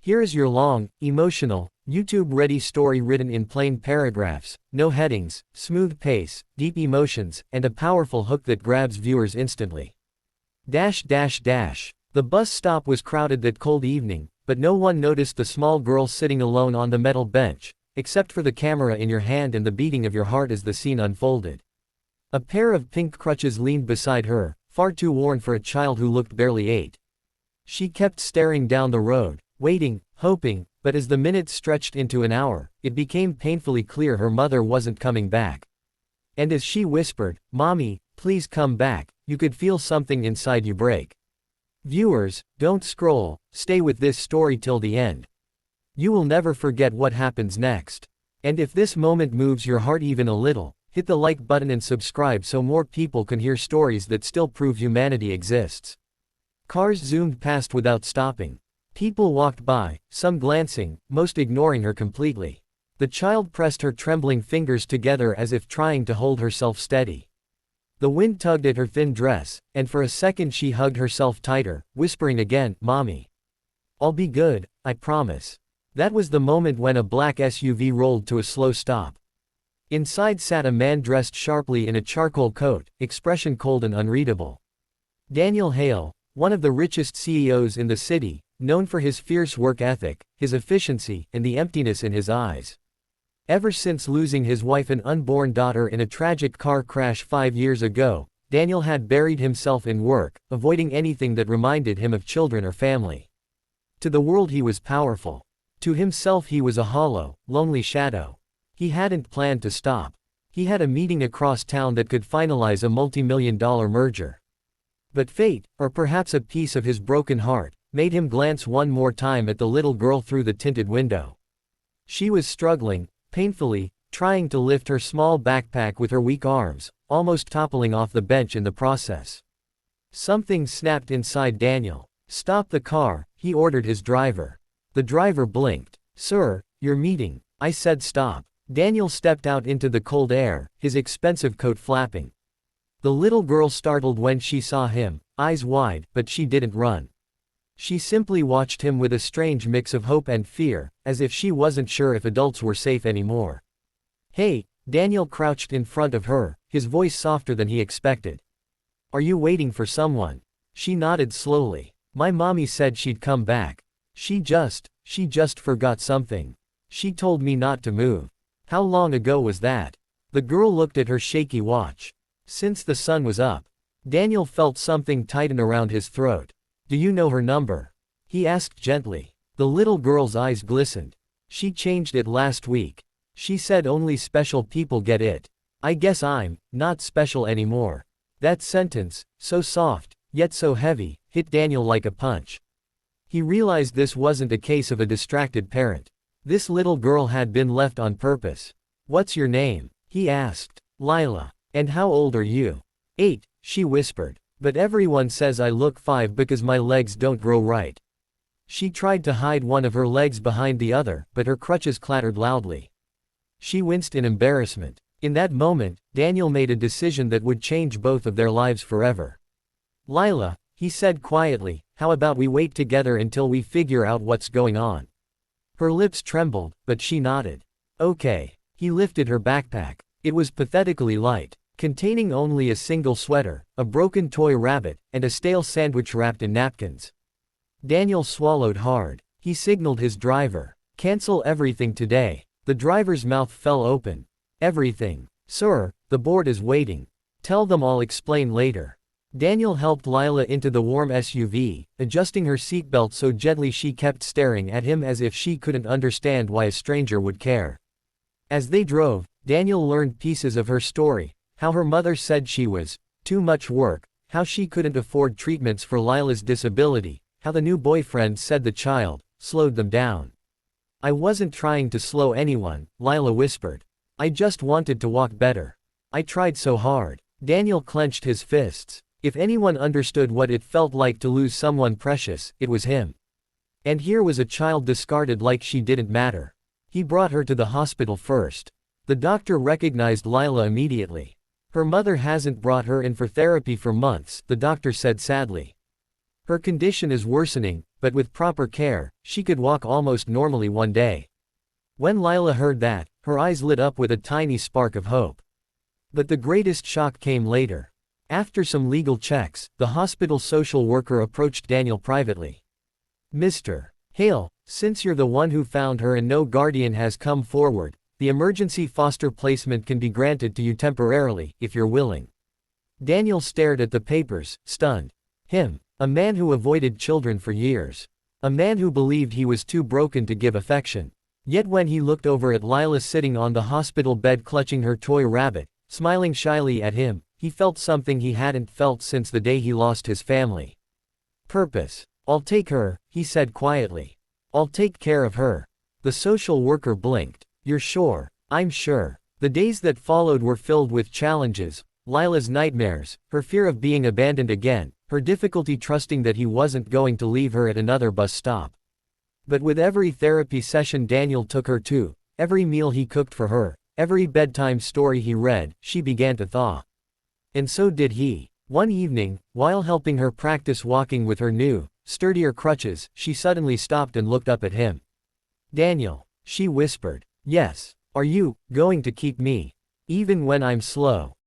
Here is your long, emotional, YouTube-ready story written in plain paragraphs, no headings, smooth pace, deep emotions, and a powerful hook that grabs viewers instantly. The bus stop was crowded that cold evening, but no one noticed the small girl sitting alone on the metal bench, except for the camera in your hand and the beating of your heart as the scene unfolded. A pair of pink crutches leaned beside her, far too worn for a child who looked barely 8. She kept staring down the road, waiting, hoping, but as the minutes stretched into an hour, it became painfully clear her mother wasn't coming back. And as she whispered, "Mommy, please come back," you could feel something inside you break. Viewers, don't scroll, stay with this story till the end. You will never forget what happens next. And if this moment moves your heart even a little, hit the like button and subscribe so more people can hear stories that still prove humanity exists. Cars zoomed past without stopping. People walked by, some glancing, most ignoring her completely. The child pressed her trembling fingers together as if trying to hold herself steady. The wind tugged at her thin dress, and for a second she hugged herself tighter, whispering again, "Mommy. I'll be good, I promise." That was the moment when a black SUV rolled to a slow stop. Inside sat a man dressed sharply in a charcoal coat, expression cold and unreadable. Daniel Hale, one of the richest CEOs in the city, known for his fierce work ethic, his efficiency, and the emptiness in his eyes. Ever since losing his wife and unborn daughter in a tragic car crash 5 years ago, Daniel had buried himself in work, avoiding anything that reminded him of children or family. To the world he was powerful. To himself he was a hollow, lonely shadow. He hadn't planned to stop. He had a meeting across town that could finalize a multi-million-dollar merger. But fate, or perhaps a piece of his broken heart, made him glance one more time at the little girl through the tinted window. She was struggling, painfully, trying to lift her small backpack with her weak arms, almost toppling off the bench in the process. Something snapped inside Daniel. "Stop the car," he ordered his driver. The driver blinked. "Sir, your meeting." I said stop. Daniel stepped out into the cold air, his expensive coat flapping. The little girl startled when she saw him, eyes wide, but she didn't run. She simply watched him with a strange mix of hope and fear, as if she wasn't sure if adults were safe anymore. "Hey," Daniel crouched in front of her, his voice softer than he expected. "Are you waiting for someone?" She nodded slowly. "My mommy said she'd come back. She just forgot something. She told me not to move." "How long ago was that?" The girl looked at her shaky watch. "Since the sun was up." Daniel felt something tighten around his throat. "Do you know her number?" he asked gently. The little girl's eyes glistened. "She changed it last week. She said only special people get it. I guess I'm not special anymore." That sentence, so soft, yet so heavy, hit Daniel like a punch. He realized this wasn't a case of a distracted parent. This little girl had been left on purpose. "What's your name?" he asked. "Lila. And how old are you?" "8, she whispered. "But everyone says I look 5 because my legs don't grow right." She tried to hide one of her legs behind the other, but her crutches clattered loudly. She winced in embarrassment. In that moment, Daniel made a decision that would change both of their lives forever. "Lila," he said quietly, "how about we wait together until we figure out what's going on?" Her lips trembled, but she nodded. "Okay." He lifted her backpack. It was pathetically light, containing only a single sweater, a broken toy rabbit, and a stale sandwich wrapped in napkins. Daniel swallowed hard. He signaled his driver. "Cancel everything today." The driver's mouth fell open. "Everything. Sir, the board is waiting. Tell them I'll explain later." Daniel helped Lila into the warm SUV, adjusting her seatbelt so gently she kept staring at him as if she couldn't understand why a stranger would care. As they drove, Daniel learned pieces of her story, how her mother said she was too much work, how she couldn't afford treatments for Lila's disability, how the new boyfriend said the child slowed them down. "I wasn't trying to slow anyone," Lila whispered. "I just wanted to walk better. I tried so hard." Daniel clenched his fists. If anyone understood what it felt like to lose someone precious, it was him. And here was a child discarded like she didn't matter. He brought her to the hospital first. The doctor recognized Lila immediately. "Her mother hasn't brought her in for therapy for months," the doctor said sadly. "Her condition is worsening, but with proper care, she could walk almost normally one day. When Lila heard that, her eyes lit up with a tiny spark of hope. But the greatest shock came later. After some legal checks, the hospital social worker approached Daniel privately. "Mr. Hale, since you're the one who found her and no guardian has come forward, the emergency foster placement can be granted to you temporarily, if you're willing." Daniel stared at the papers, stunned. Him, a man who avoided children for years. A man who believed he was too broken to give affection. Yet when he looked over at Lila sitting on the hospital bed clutching her toy rabbit, smiling shyly at him, he felt something he hadn't felt since the day he lost his family. Purpose. "I'll take her," he said quietly. "I'll take care of her." The social worker blinked. "You're sure?" "I'm sure." The days that followed were filled with challenges, Lila's nightmares, her fear of being abandoned again, her difficulty trusting that he wasn't going to leave her at another bus stop. But with every therapy session Daniel took her to, every meal he cooked for her, every bedtime story he read, she began to thaw. And so did he. One evening, while helping her practice walking with her new, sturdier crutches, she suddenly stopped and looked up at him. "Daniel," she whispered. "Yes. Are you going to keep me? Even when I'm slow?"